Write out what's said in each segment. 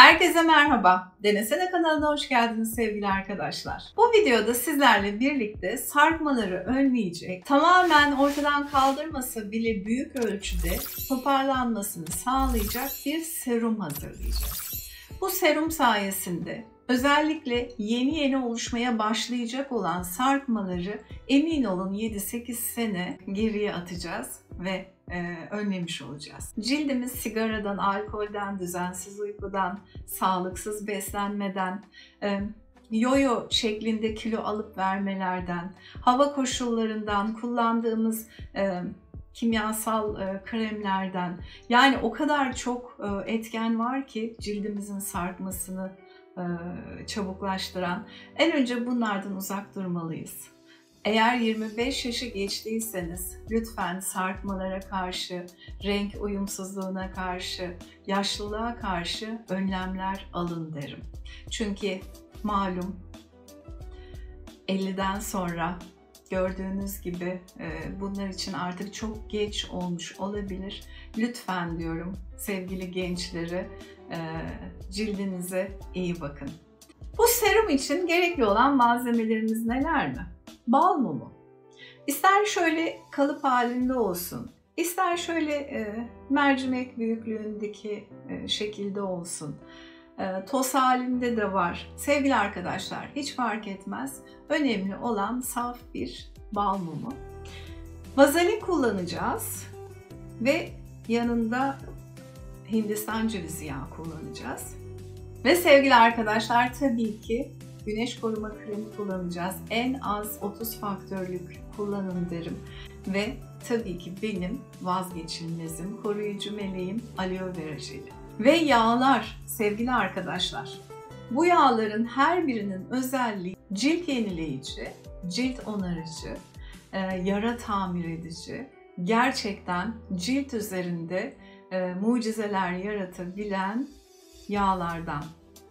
Herkese merhaba. Denesene kanalına hoş geldiniz sevgili arkadaşlar. Bu videoda sizlerle birlikte sarkmaları önleyecek, tamamen ortadan kaldırmasa bile büyük ölçüde toparlanmasını sağlayacak bir serum hazırlayacağız. Bu serum sayesinde özellikle yeni oluşmaya başlayacak olan sarkmaları emin olun 7-8 sene geriye atacağız ve önlemiş olacağız. Cildimiz sigaradan, alkolden, düzensiz uykudan, sağlıksız beslenmeden, yoyo şeklinde kilo alıp vermelerden, hava koşullarından, kullandığımız kimyasal kremlerden, yani o kadar çok etken var ki cildimizin sarkmasını çabuklaştıran. En önce bunlardan uzak durmalıyız. Eğer 25 yaşı geçtiyseniz lütfen sarkmalara karşı, renk uyumsuzluğuna karşı, yaşlılığa karşı önlemler alın derim. Çünkü malum 50'den sonra gördüğünüz gibi bunlar için artık çok geç olmuş olabilir. Lütfen diyorum sevgili gençleri, cildinize iyi bakın. Bu serum için gerekli olan malzemelerimiz neler mi? Bal mumu. İster şöyle kalıp halinde olsun, ister şöyle mercimek büyüklüğündeki şekilde olsun. Toz halinde de var. Sevgili arkadaşlar, hiç fark etmez. Önemli olan saf bir bal mumu. Vazelin kullanacağız ve yanında Hindistan cevizi yağı kullanacağız. Ve sevgili arkadaşlar, tabii ki güneş koruma kremi kullanacağız. En az 30 faktörlük kullanın derim. Ve tabii ki benim vazgeçilmezim, koruyucu meleğim aloe vera jeli. Ve yağlar sevgili arkadaşlar. Bu yağların her birinin özelliği cilt yenileyici, cilt onarıcı, yara tamir edici, gerçekten cilt üzerinde mucizeler yaratabilen yağlardan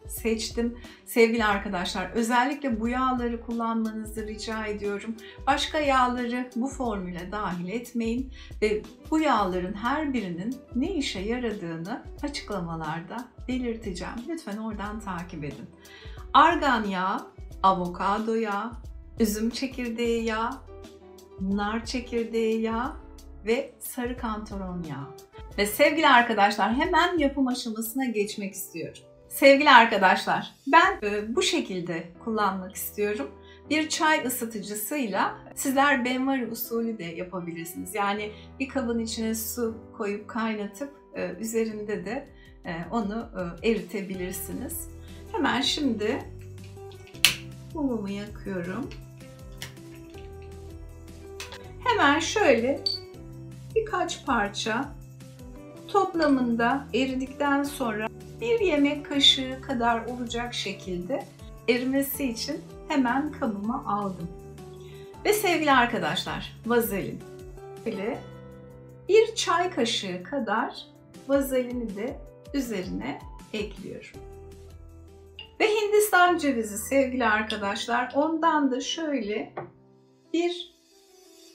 seçtim. Sevgili arkadaşlar, özellikle bu yağları kullanmanızı rica ediyorum. Başka yağları bu formüle dahil etmeyin ve bu yağların her birinin ne işe yaradığını açıklamalarda belirteceğim. Lütfen oradan takip edin. Argan yağı, avokado yağı, üzüm çekirdeği yağı, nar çekirdeği yağı ve sarı kantaron yağı. Ve sevgili arkadaşlar, hemen yapım aşamasına geçmek istiyorum. Sevgili arkadaşlar, ben bu şekilde kullanmak istiyorum. Bir çay ısıtıcısıyla sizler benvari usulü de yapabilirsiniz. Yani bir kabın içine su koyup kaynatıp üzerinde de onu eritebilirsiniz. Hemen şimdi mumumu yakıyorum. Hemen şöyle birkaç parça, toplamında eridikten sonra 1 yemek kaşığı kadar olacak şekilde erimesi için hemen kabıma aldım. Ve sevgili arkadaşlar, vazelin. Böyle 1 çay kaşığı kadar vazelini de üzerine ekliyorum. Ve Hindistan cevizi sevgili arkadaşlar, ondan da şöyle 1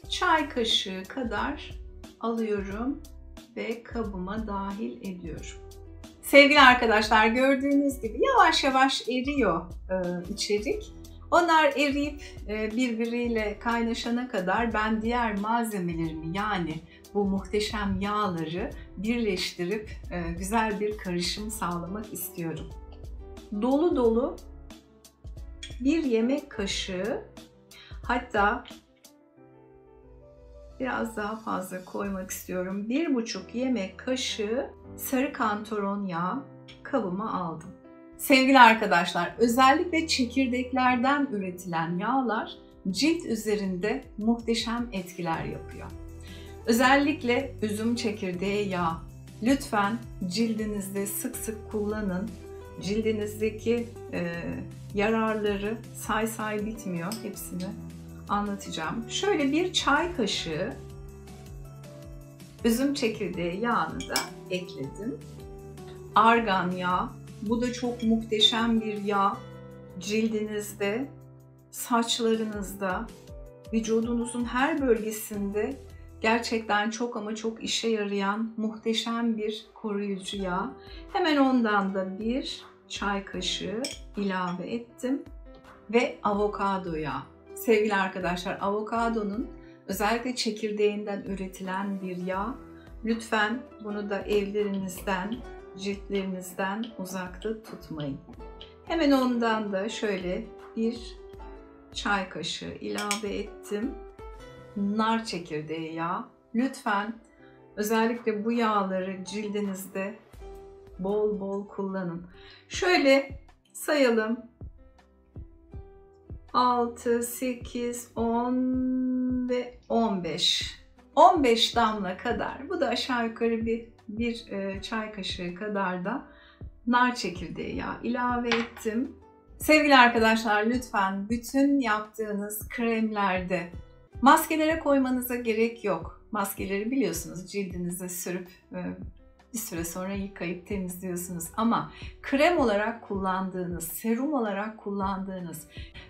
çay kaşığı kadar alıyorum ve kabıma dahil ediyorum. Sevgili arkadaşlar, gördüğünüz gibi yavaş yavaş eriyor içerik. Onlar eriyip birbiriyle kaynaşana kadar ben diğer malzemelerimi, yani bu muhteşem yağları birleştirip güzel bir karışım sağlamak istiyorum. Dolu dolu 1 yemek kaşığı, hatta biraz daha fazla koymak istiyorum. 1,5 yemek kaşığı sarı kantaron yağı kabıma aldım. Sevgili arkadaşlar, özellikle çekirdeklerden üretilen yağlar cilt üzerinde muhteşem etkiler yapıyor. Özellikle üzüm çekirdeği yağı. Lütfen cildinizde sık sık kullanın. Cildinizdeki yararları say bitmiyor. Hepsini anlatacağım. Şöyle 1 çay kaşığı üzüm çekirdeği yağını da ekledim. Argan yağı. Bu da çok muhteşem bir yağ. Cildinizde, saçlarınızda, vücudunuzun her bölgesinde Gerçekten çok ama çok işe yarayan muhteşem bir koruyucu yağ. Hemen ondan da 1 çay kaşığı ilave ettim. Ve avokado yağı. Sevgili arkadaşlar, avokadonun özellikle çekirdeğinden üretilen bir yağ. Lütfen bunu da evlerinizden, ciltlerinizden uzakta tutmayın. Hemen ondan da şöyle 1 çay kaşığı ilave ettim. Nar çekirdeği yağı. Lütfen özellikle bu yağları cildinizde bol bol kullanın. Şöyle sayalım. 6, 8, 10 ve 15. 15 damla kadar. Bu da aşağı yukarı bir çay kaşığı kadar da nar çekirdeği yağı ilave ettim. Sevgili arkadaşlar, lütfen bütün yaptığınız kremlerde maskelere koymanıza gerek yok. Maskeleri biliyorsunuz, cildinize sürüp bir süre sonra yıkayıp temizliyorsunuz. Ama krem olarak kullandığınız, serum olarak kullandığınız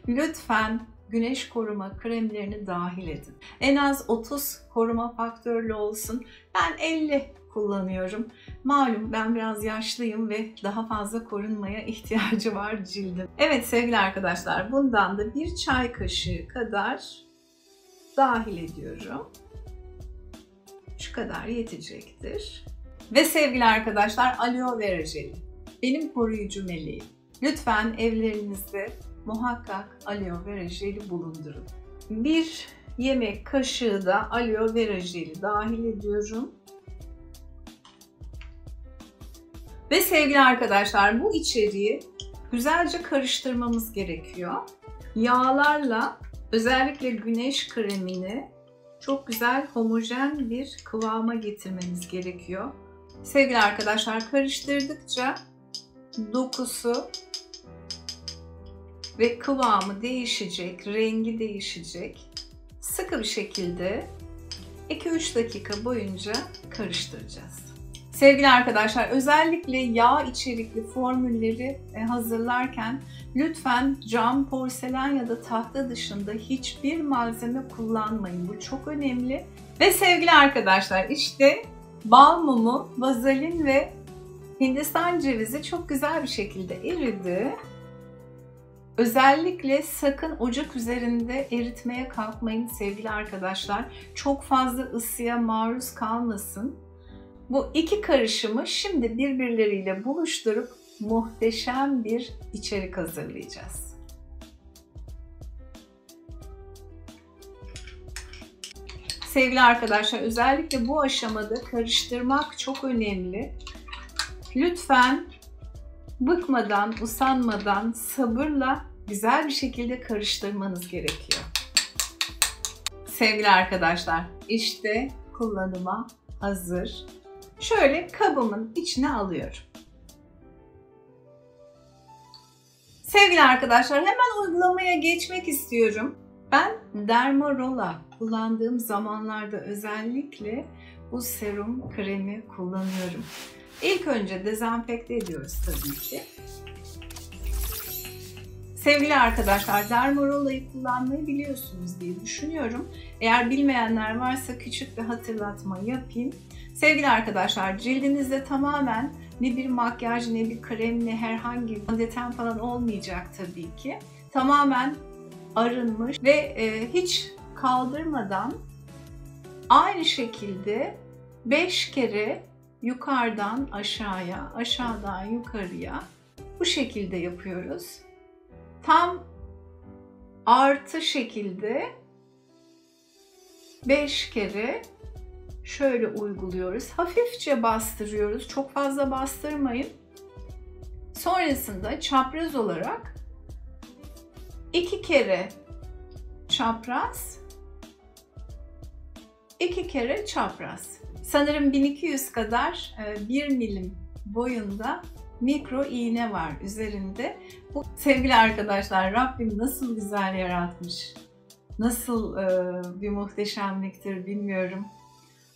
lütfen güneş koruma kremlerini dahil edin. En az 30 koruma faktörlü olsun. Ben 50 kullanıyorum. Malum ben biraz yaşlıyım ve daha fazla korunmaya ihtiyacı var cildim. Evet sevgili arkadaşlar, bundan da 1 çay kaşığı kadar dahil ediyorum. Şu kadar yetecektir. Ve sevgili arkadaşlar, aloe vera jeli. Benim koruyucu meleğim. Lütfen evlerinizde muhakkak aloe vera jeli bulundurun. 1 yemek kaşığı da aloe vera jeli dahil ediyorum. Ve sevgili arkadaşlar, bu içeriği güzelce karıştırmamız gerekiyor. Yağlarla özellikle güneş kremini çok güzel homojen bir kıvama getirmeniz gerekiyor. Sevgili arkadaşlar, karıştırdıkça dokusu ve kıvamı değişecek, rengi değişecek. Sıkı bir şekilde 2-3 dakika boyunca karıştıracağız. Sevgili arkadaşlar, özellikle yağ içerikli formülleri hazırlarken lütfen cam, porselen ya da tahta dışında hiçbir malzeme kullanmayın. Bu çok önemli. Ve sevgili arkadaşlar, işte bal mumu, vazolin ve Hindistan cevizi çok güzel bir şekilde eridi. Özellikle sakın ocak üzerinde eritmeye kalkmayın sevgili arkadaşlar. Çok fazla ısıya maruz kalmasın. Bu iki karışımı şimdi birbirleriyle buluşturup muhteşem bir içerik hazırlayacağız. Sevgili arkadaşlar, özellikle bu aşamada karıştırmak çok önemli. Lütfen bıkmadan, usanmadan, sabırla güzel bir şekilde karıştırmanız gerekiyor. Sevgili arkadaşlar, işte kullanıma hazır. Şöyle kabımın içine alıyorum. Sevgili arkadaşlar, hemen uygulamaya geçmek istiyorum. Ben Dermarola kullandığım zamanlarda özellikle bu serum kremi kullanıyorum. İlk önce dezenfekte ediyoruz tabii ki. Sevgili arkadaşlar, Dermarola'yı kullanmayı biliyorsunuz diye düşünüyorum. Eğer bilmeyenler varsa küçük bir hatırlatma yapayım. Sevgili arkadaşlar, cildinizde tamamen ne bir makyaj ne bir krem ne herhangi bir fondöten falan olmayacak tabii ki. Tamamen arınmış ve hiç kaldırmadan aynı şekilde 5 kere yukarıdan aşağıya, aşağıdan yukarıya bu şekilde yapıyoruz. Tam artı şekilde 5 kere şöyle uyguluyoruz. Hafifçe bastırıyoruz. Çok fazla bastırmayın. Sonrasında çapraz olarak 2 kere çapraz, 2 kere çapraz. Sanırım 1200 kadar 1 milim boyunda mikro iğne var üzerinde. Bu sevgili arkadaşlar, Rabbim nasıl güzel yaratmış. Nasıl bir muhteşemliktir bilmiyorum.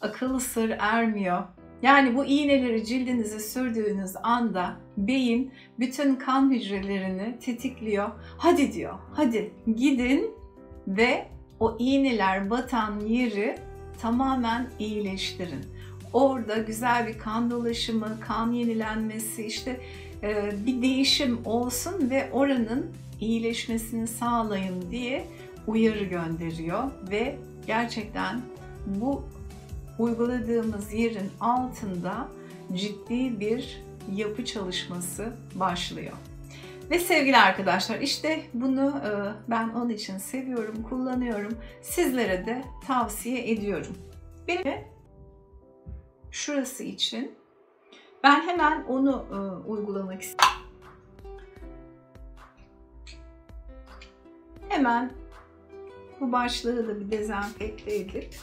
Akıl sır ermiyor. Yani bu iğneleri cildinize sürdüğünüz anda beyin bütün kan hücrelerini tetikliyor. Hadi diyor, hadi gidin ve o iğneler batan yeri tamamen iyileştirin. Orada güzel bir kan dolaşımı, kan yenilenmesi, işte bir değişim olsun ve oranın iyileşmesini sağlayın diye uyarı gönderiyor ve gerçekten bu uyguladığımız yerin altında ciddi bir yapı çalışması başlıyor. Ve sevgili arkadaşlar, işte bunu ben onun için seviyorum, kullanıyorum. Sizlere de tavsiye ediyorum. Benim şurası için ben hemen onu uygulamak istiyorum. Hemen bu başlığı da bir dezenfekte edip,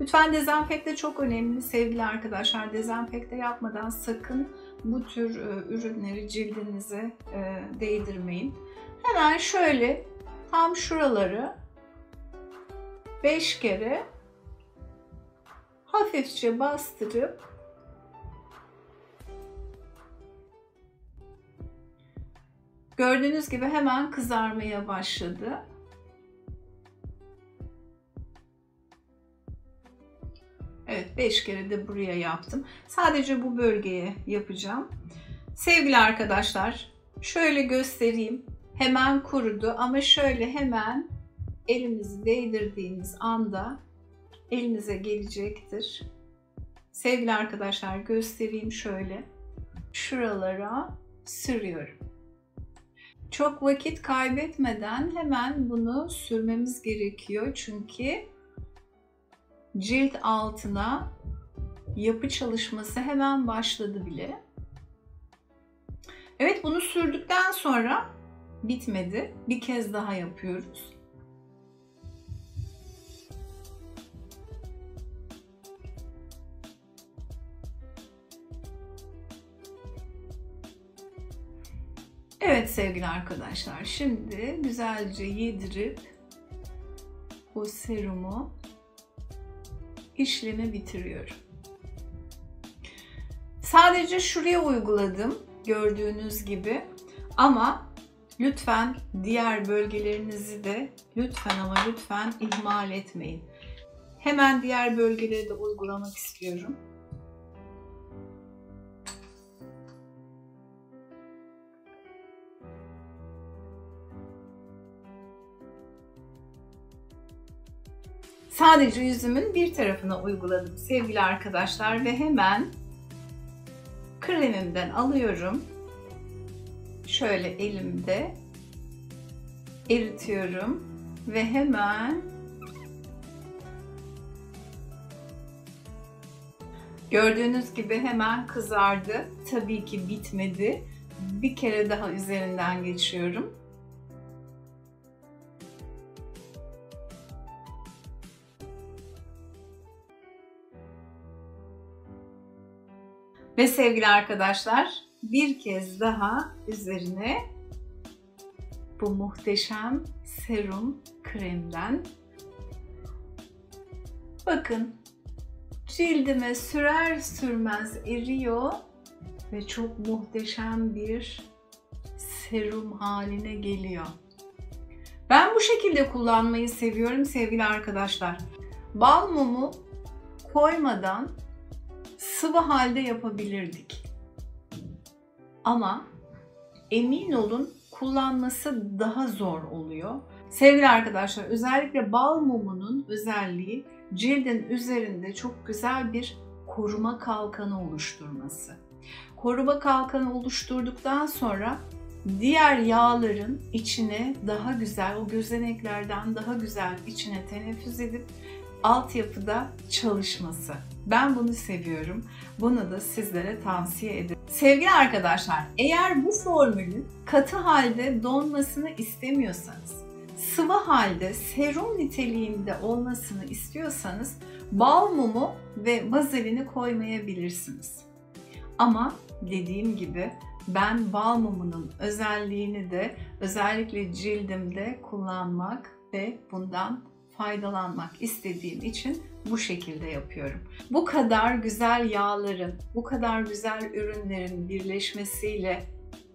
lütfen dezenfekte çok önemli sevgili arkadaşlar. Dezenfekte yapmadan sakın bu tür ürünleri cildinize değdirmeyin. Hemen şöyle tam şuraları 5 kere hafifçe bastırıp gördüğünüz gibi hemen kızarmaya başladı. Evet, 5 kere de buraya yaptım. Sadece bu bölgeye yapacağım. Sevgili arkadaşlar, şöyle göstereyim. Hemen kurudu ama şöyle hemen elinizi değdirdiğiniz anda elinize gelecektir. Sevgili arkadaşlar, göstereyim şöyle. Şuralara sürüyorum. Çok vakit kaybetmeden hemen bunu sürmemiz gerekiyor. Çünkü cilt altına yapı çalışması hemen başladı bile. Evet, bunu sürdükten sonra bitmedi. Bir kez daha yapıyoruz. Evet sevgili arkadaşlar, şimdi güzelce yedirip bu serumu işlemi bitiriyorum. Sadece şuraya uyguladım gördüğünüz gibi ama lütfen diğer bölgelerinizi de lütfen ihmal etmeyin. Hemen diğer bölgeleri de uygulamak istiyorum. Sadece yüzümün bir tarafına uyguladım sevgili arkadaşlar ve hemen kremimden alıyorum. Şöyle elimde eritiyorum ve hemen gördüğünüz gibi hemen kızardı. Tabii ki bitmedi. Bir kere daha üzerinden geçiyorum. Ve sevgili arkadaşlar, bir kez daha üzerine bu muhteşem serum kremden bakın cildime sürer sürmez eriyor ve çok muhteşem bir serum haline geliyor. Ben bu şekilde kullanmayı seviyorum sevgili arkadaşlar. Bal mumu koymadan sıvı halde yapabilirdik. Ama emin olun kullanması daha zor oluyor. Sevgili arkadaşlar, özellikle bal mumunun özelliği cildin üzerinde çok güzel bir koruma kalkanı oluşturması. Koruma kalkanı oluşturduktan sonra diğer yağların içine daha güzel, o gözeneklerden daha güzel içine teneffüs edip altyapıda çalışması. Ben bunu seviyorum. Bunu da sizlere tavsiye ederim. Sevgili arkadaşlar, eğer bu formülün katı halde donmasını istemiyorsanız, sıvı halde serum niteliğinde olmasını istiyorsanız bal mumu ve vazelini koymayabilirsiniz. Ama dediğim gibi ben bal mumunun özelliğini de özellikle cildimde kullanmak ve bundan faydalanmak istediğim için bu şekilde yapıyorum. Bu kadar güzel yağların, bu kadar güzel ürünlerin birleşmesiyle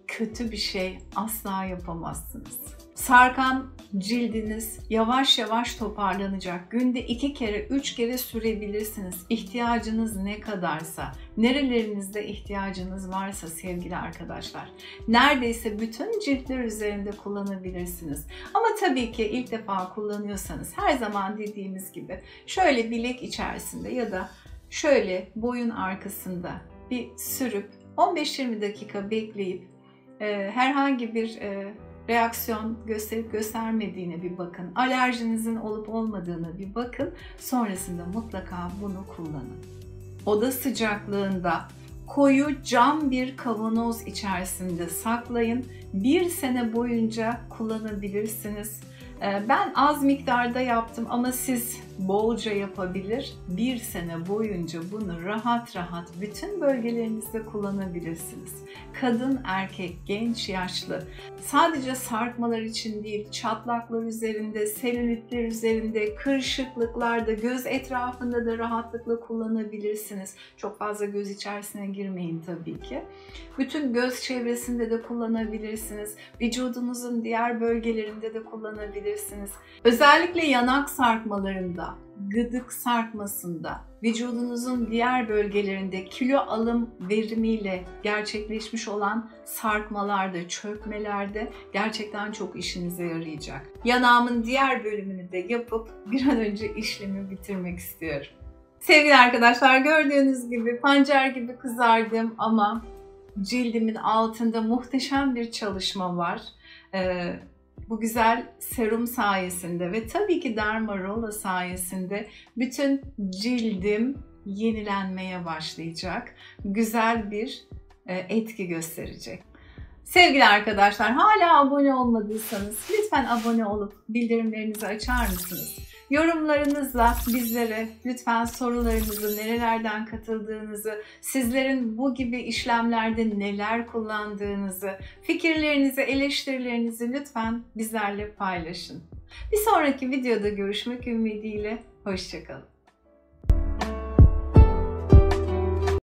kötü bir şey asla yapamazsınız. Sarkan cildiniz yavaş yavaş toparlanacak. Günde 2 kere, 3 kere sürebilirsiniz. İhtiyacınız ne kadarsa, nerelerinizde ihtiyacınız varsa sevgili arkadaşlar. Neredeyse bütün ciltler üzerinde kullanabilirsiniz. Ama tabii ki ilk defa kullanıyorsanız her zaman dediğimiz gibi şöyle bilek içerisinde ya da şöyle boyun arkasında bir sürüp 15-20 dakika bekleyip herhangi bir reaksiyon gösterip göstermediğine bir bakın. Alerjinizin olup olmadığına bir bakın. Sonrasında mutlaka bunu kullanın. Oda sıcaklığında koyu cam bir kavanoz içerisinde saklayın. 1 sene boyunca kullanabilirsiniz. Ben az miktarda yaptım ama siz bolca yapabilir. 1 sene boyunca bunu rahat rahat bütün bölgelerinizde kullanabilirsiniz. Kadın, erkek, genç, yaşlı. Sadece sarkmalar için değil, çatlaklar üzerinde, selülitler üzerinde, kırışıklıklarda, göz etrafında da rahatlıkla kullanabilirsiniz. Çok fazla göz içerisine girmeyin tabii ki. Bütün göz çevresinde de kullanabilirsiniz. Vücudunuzun diğer bölgelerinde de kullanabilirsiniz. Özellikle yanak sarkmalarında, gıdık sarkmasında, vücudunuzun diğer bölgelerinde kilo alım verimiyle gerçekleşmiş olan sarkmalarda, çökmelerde gerçekten çok işinize yarayacak. Yanağımın diğer bölümünü de yapıp bir an önce işlemi bitirmek istiyorum. Sevgili arkadaşlar, gördüğünüz gibi pancar gibi kızardım ama cildimin altında muhteşem bir çalışma var. Bu güzel serum sayesinde ve tabii ki Dermarolla sayesinde bütün cildim yenilenmeye başlayacak. Güzel bir etki gösterecek. Sevgili arkadaşlar, hala abone olmadıysanız lütfen abone olup bildirimlerinizi açar mısınız? Yorumlarınızla bizlere lütfen sorularınızı, nerelerden katıldığınızı, sizlerin bu gibi işlemlerde neler kullandığınızı, fikirlerinizi, eleştirilerinizi lütfen bizlerle paylaşın. Bir sonraki videoda görüşmek ümidiyle, hoşça kalın.